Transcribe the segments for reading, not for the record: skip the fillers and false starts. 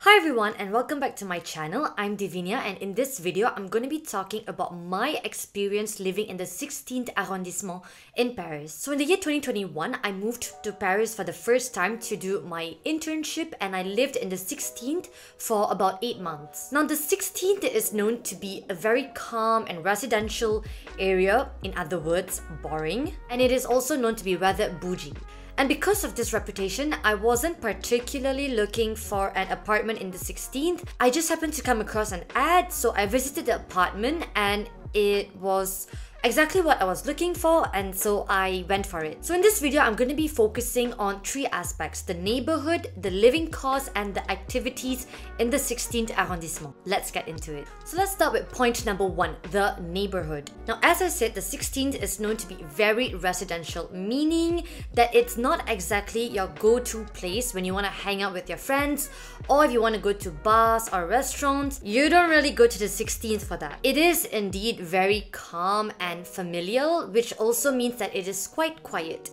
Hi everyone and welcome back to my channel. I'm Dhivenya and in this video I'm going to be talking about my experience living in the 16th arrondissement in Paris. So in the year 2021, I moved to Paris for the first time to do my internship and I lived in the 16th for about 8 months. Now the 16th is known to be a very calm and residential area, in other words, boring, and it is also known to be rather bougie. And because of this reputation, I wasn't particularly looking for an apartment in the 16th. I just happened to come across an ad, so I visited the apartment and it was exactly what I was looking for, and so I went for it. So in this video, I'm going to be focusing on 3 aspects: the neighborhood, the living costs, and the activities in the 16th arrondissement. Let's get into it. So let's start with point number 1, the neighborhood. Now, as I said, the 16th is known to be very residential, meaning that it's not exactly your go-to place when you want to hang out with your friends, or if you want to go to bars or restaurants. You don't really go to the 16th for that. It is indeed very calm and familial, which also means that it is quite quiet.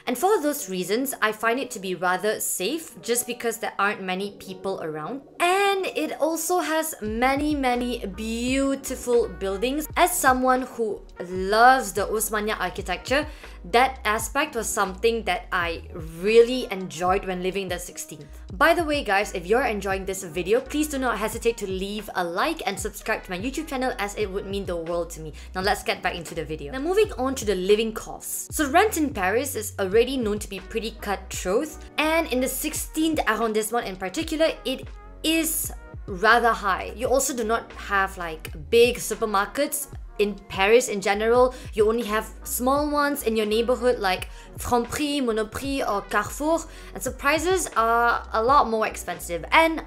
And for those reasons, I find it to be rather safe just because there aren't many people around. And it also has many beautiful buildings. As someone who loves the Osmania architecture, that aspect was something that I really enjoyed when living the 16th. By the way guys, if you're enjoying this video, please do not hesitate to leave a like and subscribe to my YouTube channel, as it would mean the world to me. Now let's get back into the video. Now moving on to the living costs. So rent in Paris is already known to be pretty cutthroat, and in the 16th arrondissement in particular, it is rather high. You also do not have like big supermarkets. In Paris in general, you only have small ones in your neighborhood like Franprix, Monoprix or Carrefour, and so prices are a lot more expensive. And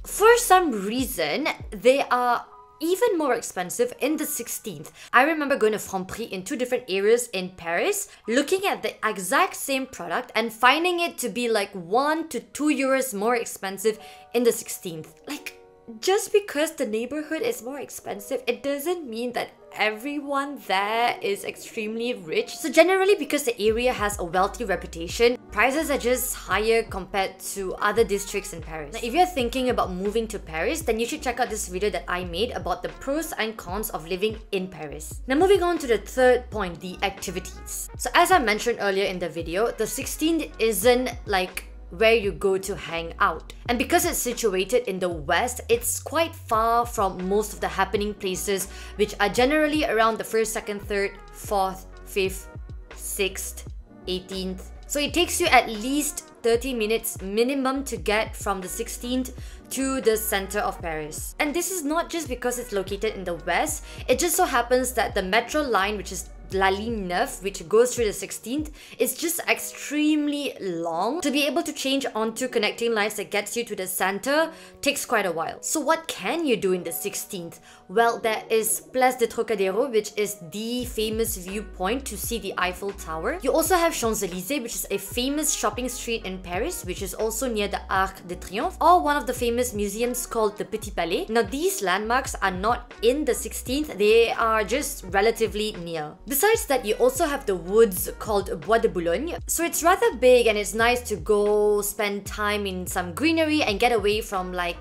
for some reason, they are even more expensive in the 16th. I remember going to Franprix in 2 different areas in Paris, looking at the exact same product and finding it to be like 1 to 2 euros more expensive in the 16th. Like, just because the neighborhood is more expensive, it doesn't mean that everyone there is extremely rich. So generally, because the area has a wealthy reputation, prices are just higher compared to other districts in Paris. Now, if you're thinking about moving to Paris, then you should check out this video that I made about the pros and cons of living in Paris. Now moving on to the third point, the activities. So as I mentioned earlier in the video, the 16th isn't like where you go to hang out. And because it's situated in the west, it's quite far from most of the happening places, which are generally around the 1st, 2nd, 3rd, 4th, 5th, 6th, 18th. So it takes you at least 30 minutes minimum to get from the 16th to the center of Paris. And this is not just because it's located in the west, it just so happens that the metro line, which is La Ligne 9, which goes through the 16th, is just extremely long. To be able to change onto connecting lines that gets you to the center takes quite a while. So what can you do in the 16th? Well, there is Place de Trocadéro, which is the famous viewpoint to see the Eiffel Tower. You also have Champs-Élysées, which is a famous shopping street in Paris, which is also near the Arc de Triomphe, or one of the famous museums called the Petit Palais. Now these landmarks are not in the 16th, they are just relatively near. Besides that, you also have the woods called Bois de Boulogne. So it's rather big and it's nice to go spend time in some greenery and get away from like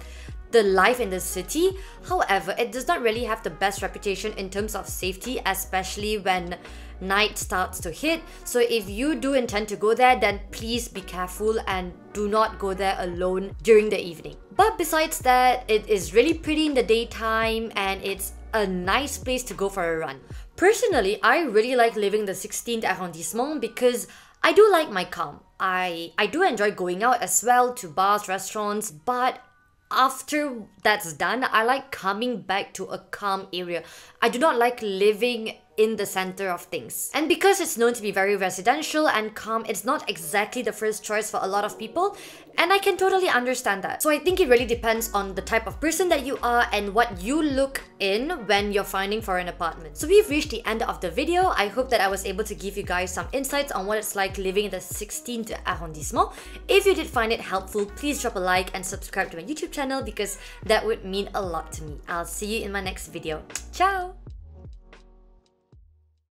the life in the city. However, it does not really have the best reputation in terms of safety, especially when night starts to hit. So if you do intend to go there, then please be careful and do not go there alone during the evening. But besides that, it is really pretty in the daytime and it's a nice place to go for a run. Personally, I really like living the 16th arrondissement because I do like my calm. I do enjoy going out as well to bars, restaurants, but after that's done, I like coming back to a calm area. I do not like living in the center of things. And because it's known to be very residential and calm, it's not exactly the first choice for a lot of people, and I can totally understand that. So I think it really depends on the type of person that you are and what you look in when you're finding for an apartment. So we've reached the end of the video. I hope that I was able to give you guys some insights on what it's like living in the 16th arrondissement. If you did find it helpful, please drop a like and subscribe to my YouTube channel because that would mean a lot to me. I'll see you in my next video. Ciao!